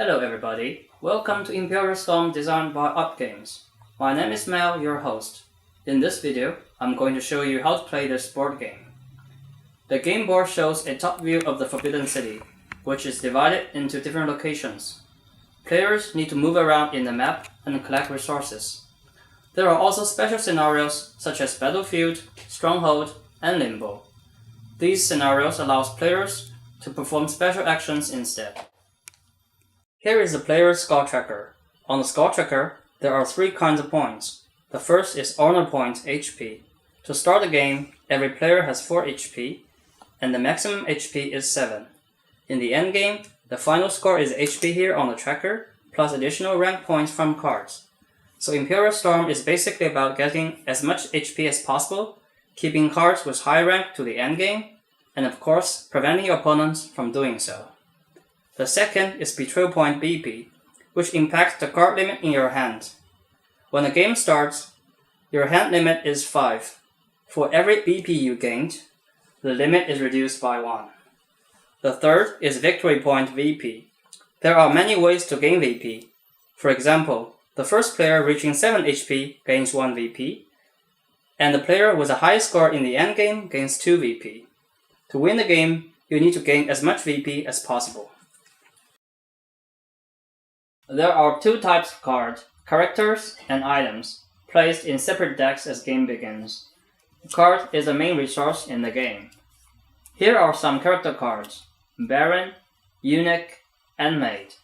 Hello everybody, welcome to Imperial Storm designed by boardgames. My name is Mel, your host. In this video, I'm going to show you how to play this board game. The game board shows a top view of the Forbidden City, which is divided into different locations. Players need to move around in the map and collect resources. There are also special scenarios such as Battlefield, Stronghold, and Limbo. These scenarios allow players to perform special actions instead. Here is the player's score tracker. On the score tracker, there are three kinds of points. The first is honor point HP. To start the game, every player has 4 HP, and the maximum HP is 7. In the end game, the final score is HP here on the tracker, plus additional rank points from cards. So Imperial Storm is basically about getting as much HP as possible, keeping cards with high rank to the end game, and of course, preventing your opponents from doing so. The second is Betrayal Point BP, which impacts the card limit in your hand. When the game starts, your hand limit is 5. For every BP you gained, the limit is reduced by 1. The third is Victory Point VP. There are many ways to gain VP. For example, the first player reaching 7 HP gains 1 VP, and the player with the highest score in the endgame gains 2 VP. To win the game, you need to gain as much VP as possible. There are two types of cards, characters and items, placed in separate decks as game begins. The card is the main resource in the game. Here are some character cards: Baron, Eunuch, and Maid.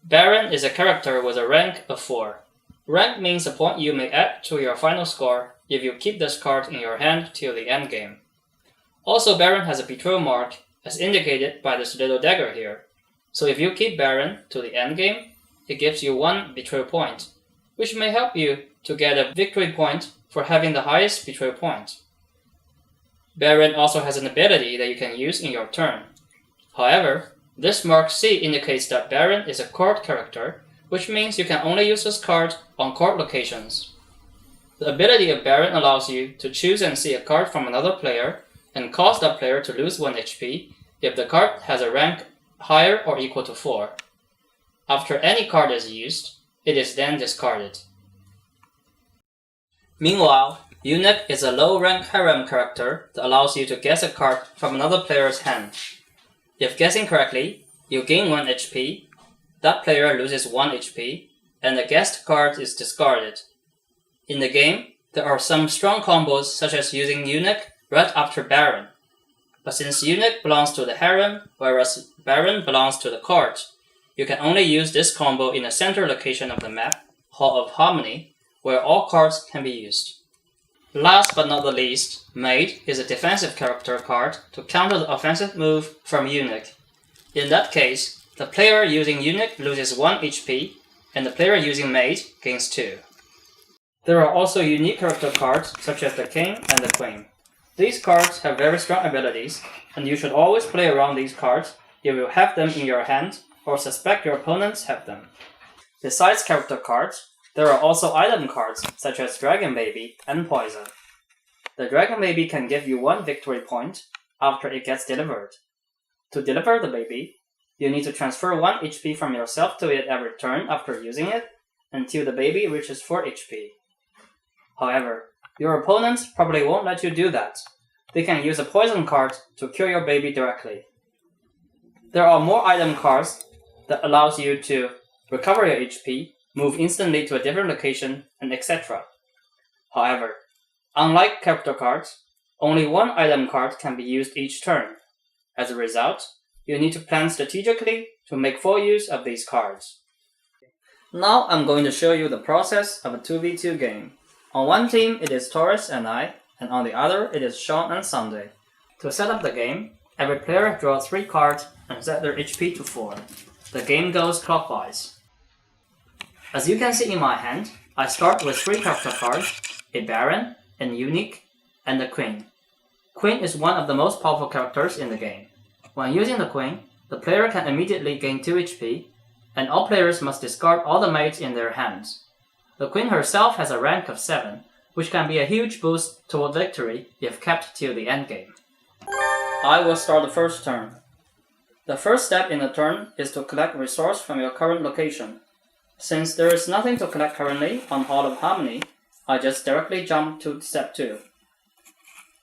Baron is a character with a rank of 4. Rank means a point you may add to your final score if you keep this card in your hand till the end game. Also, Baron has a betrayal mark, as indicated by this little dagger here. So if you keep Baron to the end game, it gives you 1 betrayal point, which may help you to get a victory point for having the highest betrayal point. Baron also has an ability that you can use in your turn. However, this mark C indicates that Baron is a court character, which means you can only use this card on court locations. The ability of Baron allows you to choose and see a card from another player and cause that player to lose 1 HP if the card has a rank higher or equal to 4. After any card is used, it is then discarded. Meanwhile, Eunuch is a low-rank harem character that allows you to guess a card from another player's hand. If guessing correctly, you gain 1 HP, that player loses 1 HP, and the guessed card is discarded. In the game, there are some strong combos such as using Eunuch right after Baron. But since Eunuch belongs to the harem, whereas Baron belongs to the court, you can only use this combo in the center location of the map, Hall of Harmony, where all cards can be used. Last but not the least, Maid is a defensive character card to counter the offensive move from Eunuch. In that case, the player using Eunuch loses 1 HP, and the player using Maid gains 2. There are also unique character cards such as the King and the Queen. These cards have very strong abilities, and you should always play around these cards if you have them in your hand or suspect your opponents have them. Besides character cards, there are also item cards such as Dragon Baby and Poison. The Dragon Baby can give you 1 victory point after it gets delivered. To deliver the baby, you need to transfer 1 HP from yourself to it every turn after using it until the baby reaches 4 HP. However, your opponents probably won't let you do that. They can use a poison card to kill your baby directly. There are more item cards that allows you to recover your HP, move instantly to a different location, and etc. However, unlike character cards, only 1 item card can be used each turn. As a result, you need to plan strategically to make full use of these cards. Now I'm going to show you the process of a 2v2 game. On one team it is Taurus and I, and on the other it is Sean and Sunday. To set up the game, every player draws 3 cards and set their HP to 4. The game goes clockwise. As you can see in my hand, I start with 3 character cards, a Baron, an Eunuch, and a Queen. Queen is one of the most powerful characters in the game. When using the Queen, the player can immediately gain 2 HP, and all players must discard all the maids in their hands. The Queen herself has a rank of 7, which can be a huge boost toward victory if kept till the endgame. I will start the first turn. The first step in the turn is to collect resource from your current location. Since there is nothing to collect currently on Hall of Harmony, I just directly jump to step 2.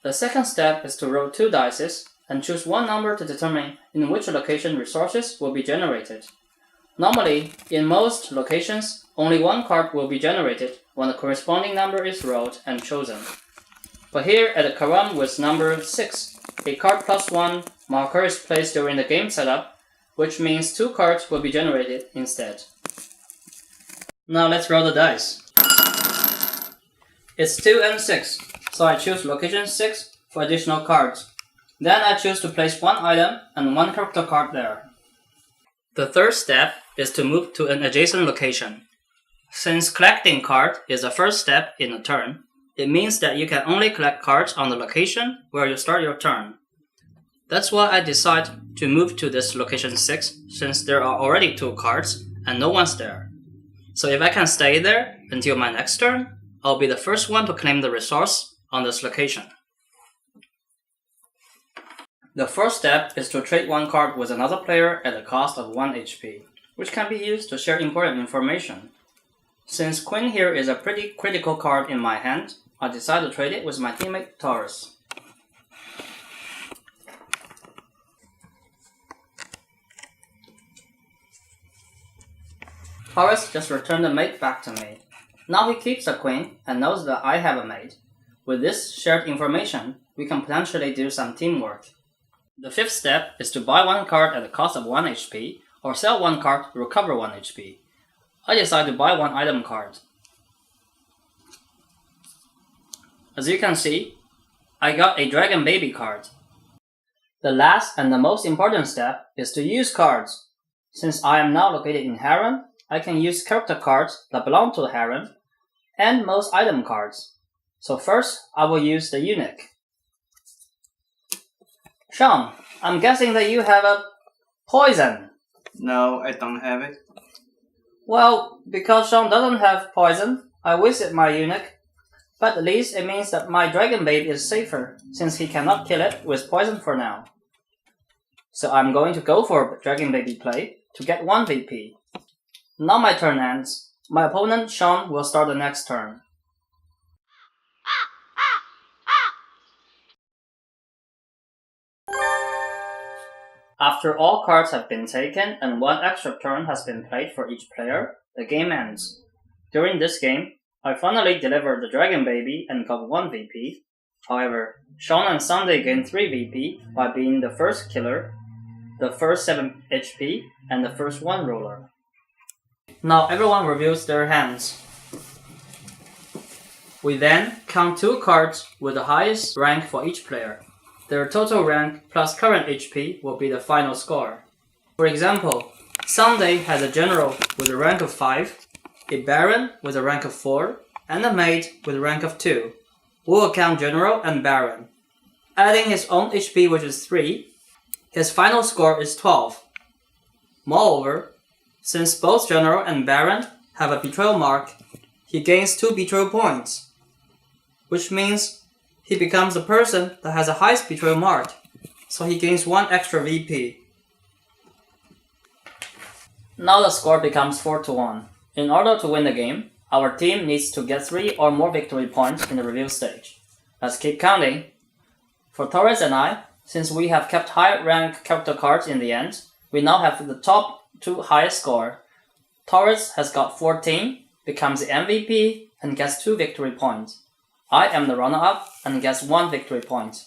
The second step is to roll 2 dice and choose one number to determine in which location resources will be generated. Normally, in most locations, only one card will be generated when the corresponding number is rolled and chosen. But here at the Karam with number 6, a card plus 1 marker is placed during the game setup, which means 2 cards will be generated instead. Now let's roll the dice. It's 2 and 6, so I choose location 6 for additional cards. Then I choose to place one item and one character card there. The third step is to move to an adjacent location. Since collecting card is the first step in a turn, it means that you can only collect cards on the location where you start your turn. That's why I decide to move to this location 6 since there are already 2 cards and no one's there. So if I can stay there until my next turn, I'll be the first one to claim the resource on this location. The first step is to trade one card with another player at the cost of 1 HP, which can be used to share important information. Since Queen here is a pretty critical card in my hand, I decide to trade it with my teammate Taurus. Taurus just returned the mate back to me. Now he keeps the queen and knows that I have a mate. With this shared information, we can potentially do some teamwork. The fifth step is to buy one card at the cost of 1 HP or sell one card to recover 1 HP. I decide to buy one item card. As you can see, I got a Dragon Baby card. The last and the most important step is to use cards. Since I am now located in Harem, I can use character cards that belong to the Harem and most item cards. So first, I will use the eunuch. Sean, I'm guessing that you have a poison. No, I don't have it. Well, because Sean doesn't have poison, I visit my eunuch. But at least it means that my Dragon Babe is safer, since he cannot kill it with poison for now. So I'm going to go for Dragon Baby play to get 1 VP. Now my turn ends. My opponent, Sean, will start the next turn. After all cards have been taken and 1 extra turn has been played for each player, the game ends. During this game, I finally delivered the Dragon Baby and got 1 VP. However, Sean and Sunday gained 3 VP by being the first killer, the first 7 HP, and the first 1 roller. Now everyone reviews their hands. We then count 2 cards with the highest rank for each player. Their total rank plus current HP will be the final score. For example, Sunday has a general with a rank of 5, a baron with a rank of 4, and a mage with a rank of 2. We will count general and baron. Adding his own HP, which is 3, his final score is 12. Moreover, since both general and baron have a betrayal mark, he gains 2 betrayal points, which means he becomes the person that has the highest betrayal mark, so he gains 1 extra VP. Now the score becomes 4-1. In order to win the game, our team needs to get 3 or more victory points in the review stage. Let's keep counting. For Taurus and I, since we have kept high rank character cards in the end, we now have the top 2 highest score. Taurus has got 14, becomes the MVP, and gets 2 victory points. I am the runner-up and gets 1 victory point.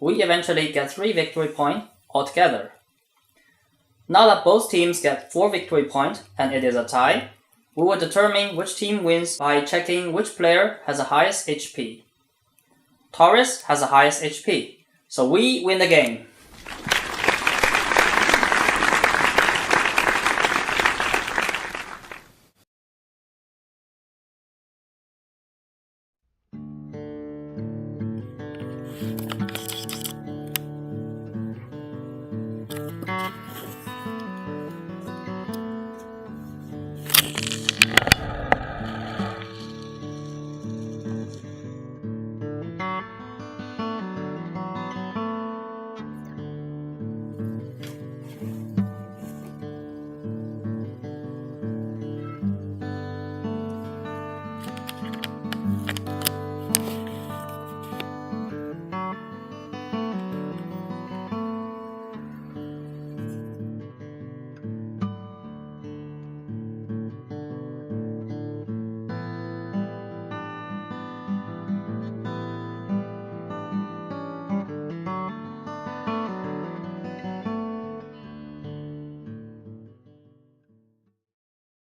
We eventually get 3 victory points altogether. Now that both teams get 4 victory points and it is a tie, we will determine which team wins by checking which player has the highest HP. Taurus has the highest HP, so we win the game.